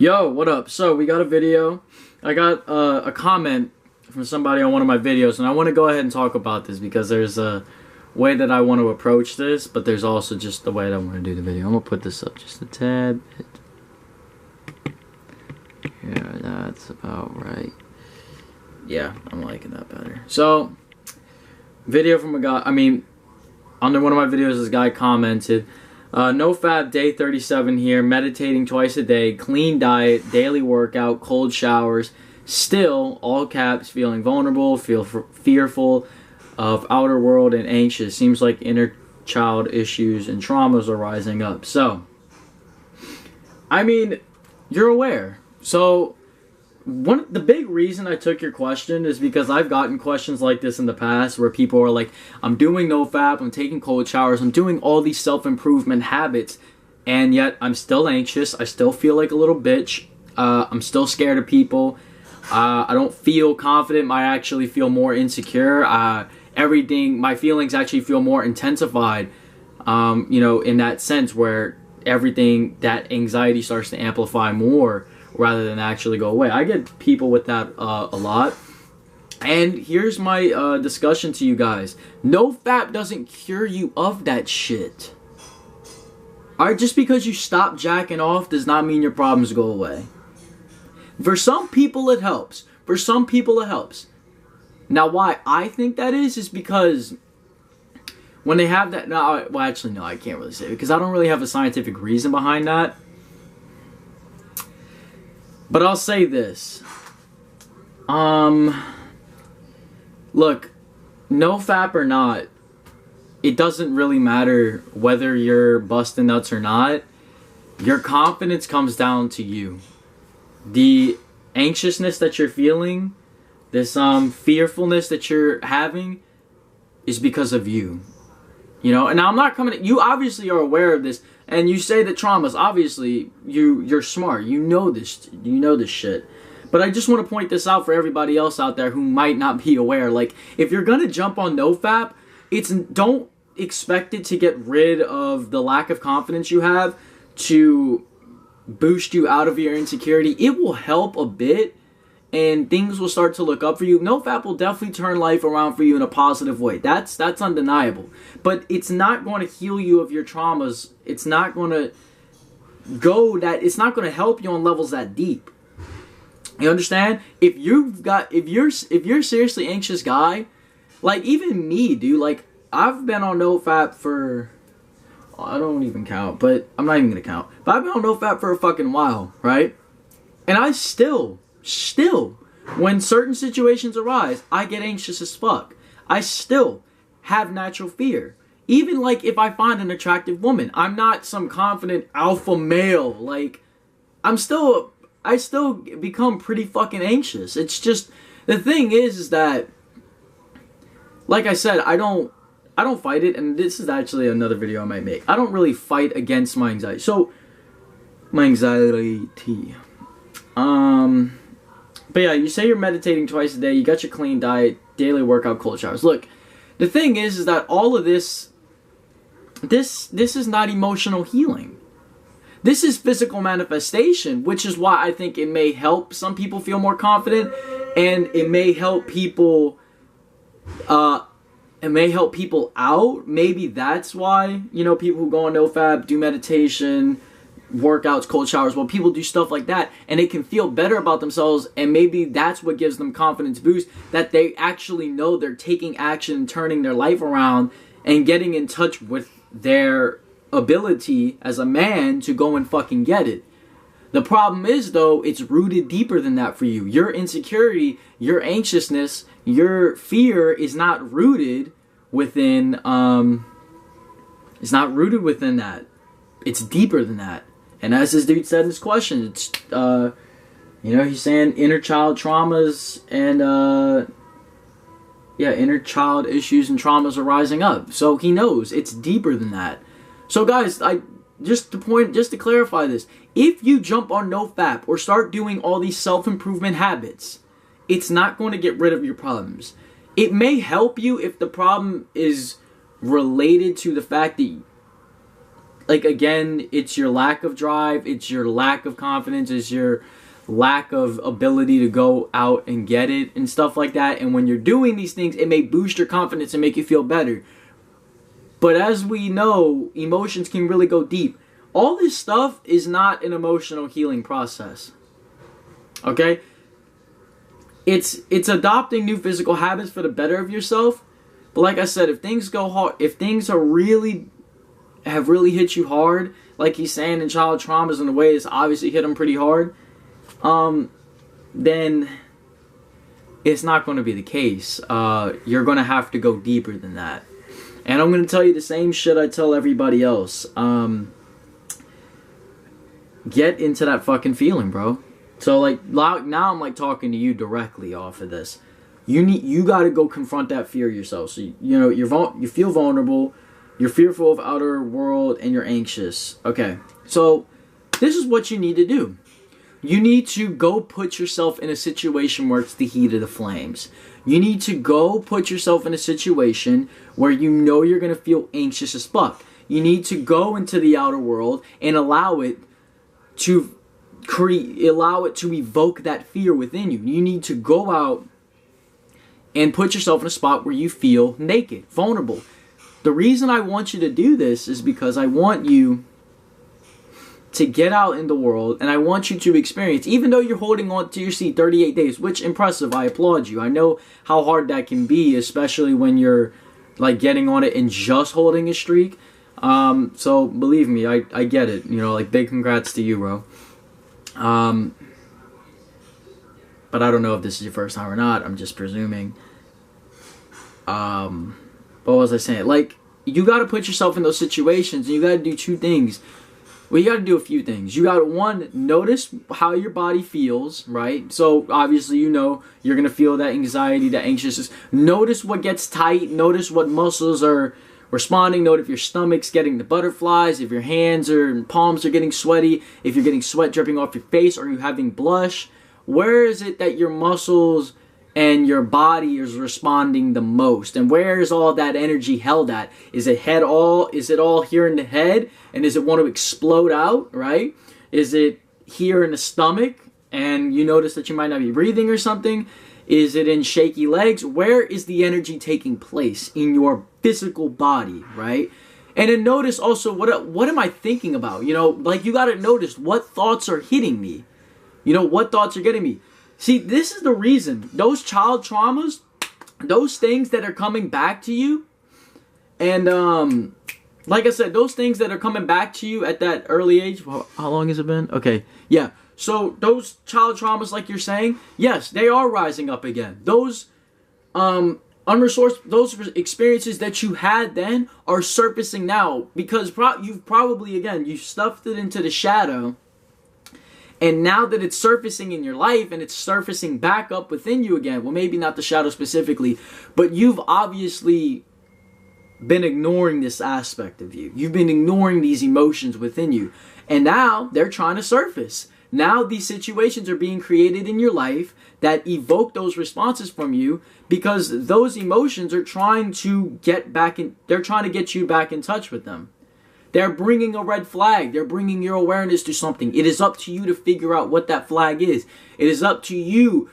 Yo, what up? So we got a video. I got a comment from somebody on one of my videos, and I want to go ahead and talk about this because there's a way that I want to approach this, but there's also just the way that I want to do the video. I'm gonna put this up just a tad bit. Yeah, that's about right. Yeah, I'm liking that better. So, video from a guy. Under one of my videos, this guy commented. NoFap day 37 here, meditating twice a day, clean diet, daily workout, cold showers, still, all caps, feeling vulnerable, fearful of outer world and anxious. Seems like inner child issues and traumas are rising up. So, you're aware. So, the big reason I took your question is because I've gotten questions like this in the past where people are like, I'm doing NoFap, I'm taking cold showers, I'm doing all these self-improvement habits, and yet I'm still anxious, I still feel like a little bitch, I'm still scared of people, I don't feel confident, I actually feel more insecure, my feelings actually feel more intensified, in that sense where that anxiety starts to amplify more rather than actually go away. I get people with that a lot. And here's my discussion to you guys. NoFap doesn't cure you of that shit. Alright, just because you stop jacking off does not mean your problems go away. For some people it helps. For some people it helps. Now why I think that is because when they have that... No, well actually no, I can't really say it because I don't really have a scientific reason behind that. But I'll say this. Look, NoFap or not, it doesn't really matter whether you're busting nuts or not. Your confidence comes down to you. The anxiousness that you're feeling, this fearfulness that you're having, is because of you. And now I'm not coming at you. Obviously are aware of this. And you say that traumas, obviously, you're smart. You know this shit. But I just want to point this out for everybody else out there who might not be aware. Like, if you're going to jump on NoFap, don't expect it to get rid of the lack of confidence you have to boost you out of your insecurity. It will help a bit, and things will start to look up for you. NoFap will definitely turn life around for you in a positive way. That's undeniable. But it's not going to heal you of your traumas. It's not going to it's not going to help you on levels that deep. You understand? If you're a seriously anxious guy, like even me, dude, like I've been on NoFap for I don't even count, but I'm not even going to count. But I've been on NoFap for a fucking while, right? And I still, when certain situations arise, I get anxious as fuck. I still have natural fear. Even like if I find an attractive woman, I'm not some confident alpha male. Like, I still become pretty fucking anxious. It's just, the thing is that, like I said, I don't fight it, and this is actually another video I might make. I don't really fight against my anxiety. So, my anxiety. But yeah, you say you're meditating twice a day, you got your clean diet, daily workout, cold showers. Look, the thing is that all of this is not emotional healing. This is physical manifestation, which is why I think it may help some people feel more confident, and it may help people, out. Maybe that's why, people who go on NoFap, do meditation, workouts, cold showers, well, people do stuff like that and they can feel better about themselves, and maybe that's what gives them confidence boost, that they actually know they're taking action and turning their life around and getting in touch with their ability as a man to go and fucking get it. The problem is, though, it's rooted deeper than that for you. Your insecurity, your anxiousness, your fear is not rooted within that. It's deeper than that. And as this dude said in his question, it's, he's saying inner child traumas and, inner child issues and traumas are rising up. So he knows it's deeper than that. So guys, just to clarify this, if you jump on NoFap or start doing all these self-improvement habits, it's not going to get rid of your problems. It may help you if the problem is related to the fact that like, again, it's your lack of drive, it's your lack of confidence, it's your lack of ability to go out and get it and stuff like that. And when you're doing these things, it may boost your confidence and make you feel better. But as we know, emotions can really go deep. All this stuff is not an emotional healing process. Okay? It's adopting new physical habits for the better of yourself. But like I said, if things go hard, if things are have really hit you hard, like he's saying in child traumas, in a way it's obviously hit him pretty hard, then it's not going to be the case. You're going to have to go deeper than that. And I'm going to tell you the same shit I tell everybody else. Get into that fucking feeling, bro. So, like, now I'm, like, talking to you directly off of this. You got to go confront that fear yourself. So, you know, you feel vulnerable, you're fearful of outer world, and you're anxious. Okay, so this is what you need to do. You need to go put yourself in a situation where it's the heat of the flames. You need to go put yourself in a situation where you know you're going to feel anxious as fuck. You need to go into the outer world and allow it to evoke that fear within you. You need to go out and put yourself in a spot where you feel naked, vulnerable. The reason I want you to do this is because I want you to get out in the world, and I want you to experience, even though you're holding on to your seat 38 days, which impressive, I applaud you. I know how hard that can be, especially when you're like getting on it and just holding a streak. So believe me, I get it. You know, like, big congrats to you, bro. But I don't know if this is your first time or not. I'm just presuming. What was I saying? Like, you got to put yourself in those situations, and you got to do two things. Well, you got to do a few things. You got to, one, notice how your body feels, right? So, obviously, you know, you're going to feel that anxiety, that anxiousness. Notice what gets tight. Notice what muscles are responding. Note if your stomach's getting the butterflies, if your hands or palms are getting sweaty, if you're getting sweat dripping off your face, or you're having blush. Where is it that your muscles and your body is responding the most? And where is all that energy held at? Is it all here in the head? And does it want to explode out, right? Is it here in the stomach and you notice that you might not be breathing or something? Is it in shaky legs? Where is the energy taking place in your physical body, right? And then notice also, what am I thinking about? You know, like, you got to notice what thoughts are hitting me. You know, what thoughts are getting me. See, this is the reason. Those child traumas, those things that are coming back to you, and like I said, those things that are coming back to you at that early age. Well, how long has it been? Okay, yeah. So those child traumas, like you're saying, yes, they are rising up again. Those unresourced, those experiences that you had then are surfacing now because you've probably, again, you stuffed it into the shadow. And now that it's surfacing in your life and it's surfacing back up within you again, well, maybe not the shadow specifically, but you've obviously been ignoring this aspect of you. You've been ignoring these emotions within you. And now they're trying to surface. Now these situations are being created in your life that evoke those responses from you because those emotions are trying to they're trying to get you back in touch with them. They're bringing a red flag. They're bringing your awareness to something. It is up to you to figure out what that flag is. It is up to you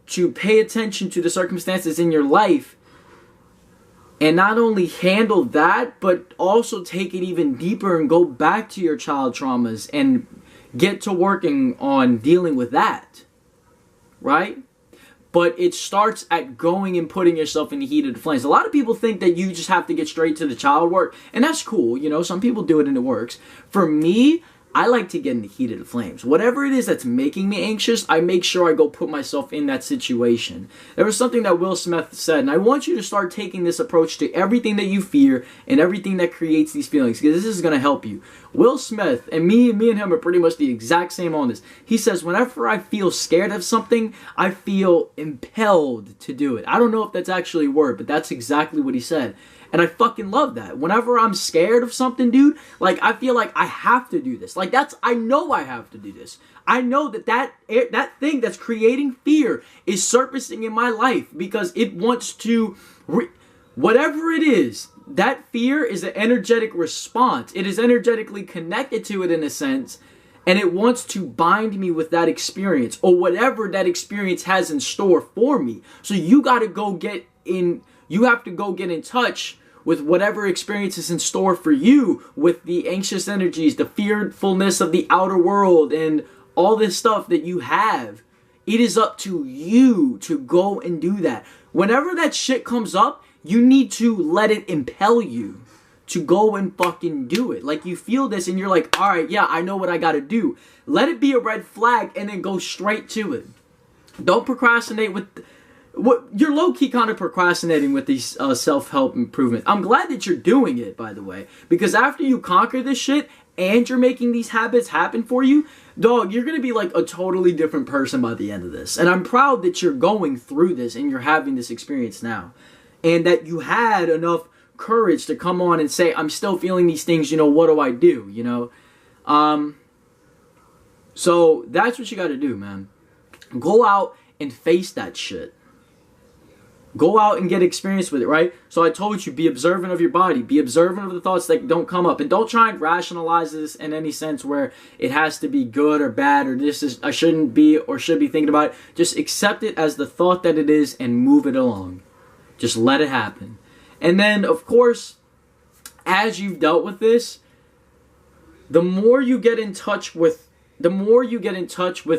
to pay attention to the circumstances in your life and not only handle that, but also take it even deeper and go back to your child traumas and get to working on dealing with that. Right? But it starts at going and putting yourself in the heat of the flames. A lot of people think that you just have to get straight to the child work. And that's cool. You know, some people do it and it works. For me, I like to get in the heat of the flames. Whatever it is that's making me anxious, I make sure I go put myself in that situation. There was something that Will Smith said, and I want you to start taking this approach to everything that you fear and everything that creates these feelings, because this is going to help you. Will Smith, and me and him are pretty much the exact same on this. He says, whenever I feel scared of something, I feel impelled to do it. I don't know if that's actually a word, but that's exactly what he said. And I fucking love that. Whenever I'm scared of something, dude, like, I feel like I have to do this. Like, I know I have to do this. I know that thing that's creating fear is surfacing in my life because it wants to whatever it is, that fear is an energetic response. It is energetically connected to it in a sense, and it wants to bind me with that experience or whatever that experience has in store for me. So you got to go get in, you have to go get in touch with whatever experience is in store for you, with the anxious energies, the fearfulness of the outer world, and all this stuff that you have. It is up to you to go and do that. Whenever that shit comes up, you need to let it impel you to go and fucking do it. Like, you feel this and you're like, all right, yeah, I know what I gotta do. Let it be a red flag and then go straight to it. Don't procrastinate with... You're low-key kind of procrastinating with these self-help improvements. I'm glad that you're doing it, by the way. Because after you conquer this shit and you're making these habits happen for you, dog, you're going to be like a totally different person by the end of this. And I'm proud that you're going through this and you're having this experience now. And that you had enough courage to come on and say, I'm still feeling these things, you know, what do I do, you know? So that's what you got to do, man. Go out and face that shit. Go out and get experience with it, right? So I told you, be observant of your body. Be observant of the thoughts that don't come up. And don't try and rationalize this in any sense where it has to be good or bad or this is, I shouldn't be or should be thinking about it. Just accept it as the thought that it is and move it along. Just let it happen. And then, of course, as you've dealt with this, the more you get in touch with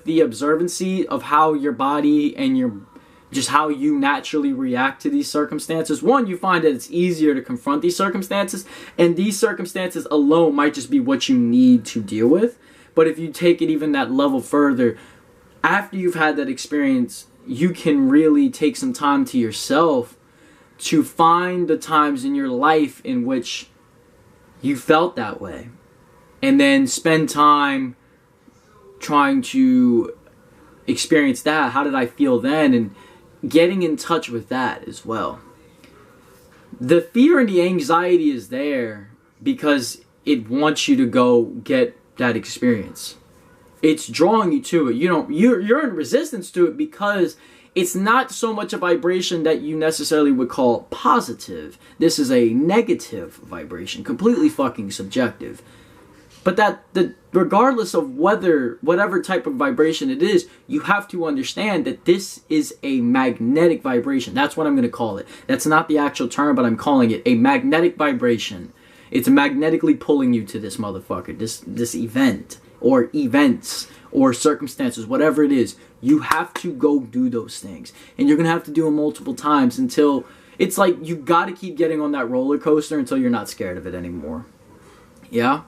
the observancy of how your body and just how you naturally react to these circumstances. One, you find that it's easier to confront these circumstances, and these circumstances alone might just be what you need to deal with. But if you take it even that level further, after you've had that experience, you can really take some time to yourself to find the times in your life in which you felt that way. And then spend time trying to experience that. How did I feel then? And getting in touch with that as well. The fear and the anxiety is there because it wants you to go get that experience. It's drawing you to it. You're in resistance to it because it's not so much a vibration that you necessarily would call positive. This is a negative vibration, completely fucking subjective. But regardless of whatever type of vibration it is, you have to understand that this is a magnetic vibration. That's what I'm going to call it. That's not the actual term, but I'm calling it a magnetic vibration. It's magnetically pulling you to this motherfucker, this event, or events, or circumstances, whatever it is. You have to go do those things. And you're going to have to do them multiple times until it's like you got to keep getting on that roller coaster until you're not scared of it anymore. Yeah?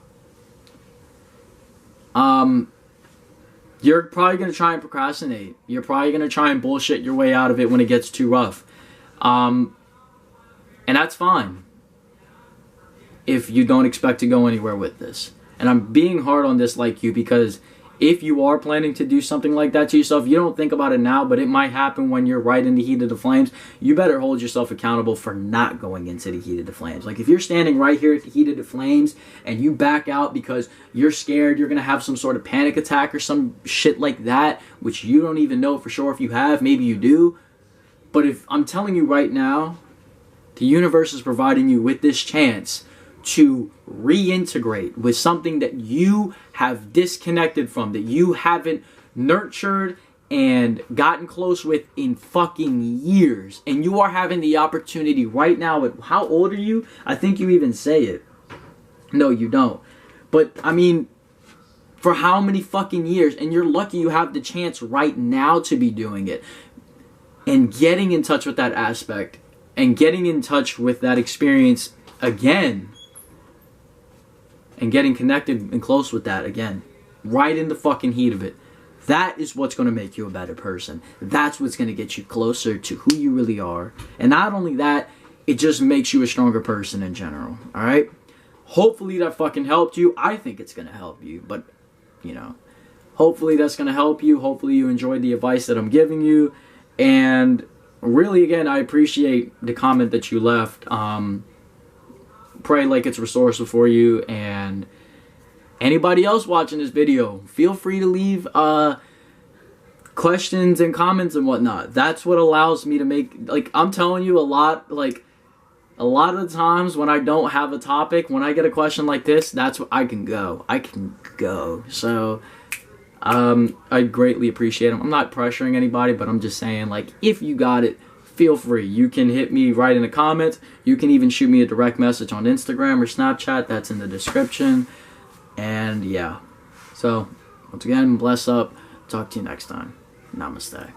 You're probably going to try and procrastinate. You're probably going to try and bullshit your way out of it when it gets too rough. And that's fine if you don't expect to go anywhere with this. And I'm being hard on this like you because if you are planning to do something like that to yourself, you don't think about it now, but it might happen when you're right in the heat of the flames. You better hold yourself accountable for not going into the heat of the flames. Like if you're standing right here at the heat of the flames and you back out because you're scared you're going to have some sort of panic attack or some shit like that, which you don't even know for sure if you have, maybe you do. But if I'm telling you right now, the universe is providing you with this chance to reintegrate with something that you have disconnected from, that you haven't nurtured and gotten close with in fucking years. And you are having the opportunity right now. How old are you? I think you even say it. No, you don't. But, I mean, for how many fucking years? And you're lucky you have the chance right now to be doing it. And getting in touch with that aspect. And getting in touch with that experience again. And getting connected and close with that again. Right in the fucking heat of it. That is what's going to make you a better person. That's what's going to get you closer to who you really are. And not only that, it just makes you a stronger person in general. Alright? Hopefully that fucking helped you. I think it's going to help you. But, you know. Hopefully that's going to help you. Hopefully you enjoyed the advice that I'm giving you. And really, again, I appreciate the comment that you left. Pray like it's resourceful for you, and anybody else watching this video, feel free to leave questions and comments and whatnot. That's what allows me to make, like, I'm telling you a lot, like, a lot of the times when I don't have a topic, when I get a question like this, that's what I can go. I can go. So I greatly appreciate them. I'm not pressuring anybody, but I'm just saying, like, if you got it, feel free. You can hit me right in the comments. You can even shoot me a direct message on Instagram or Snapchat. That's in the description. And yeah. So, once again, bless up. Talk to you next time. Namaste.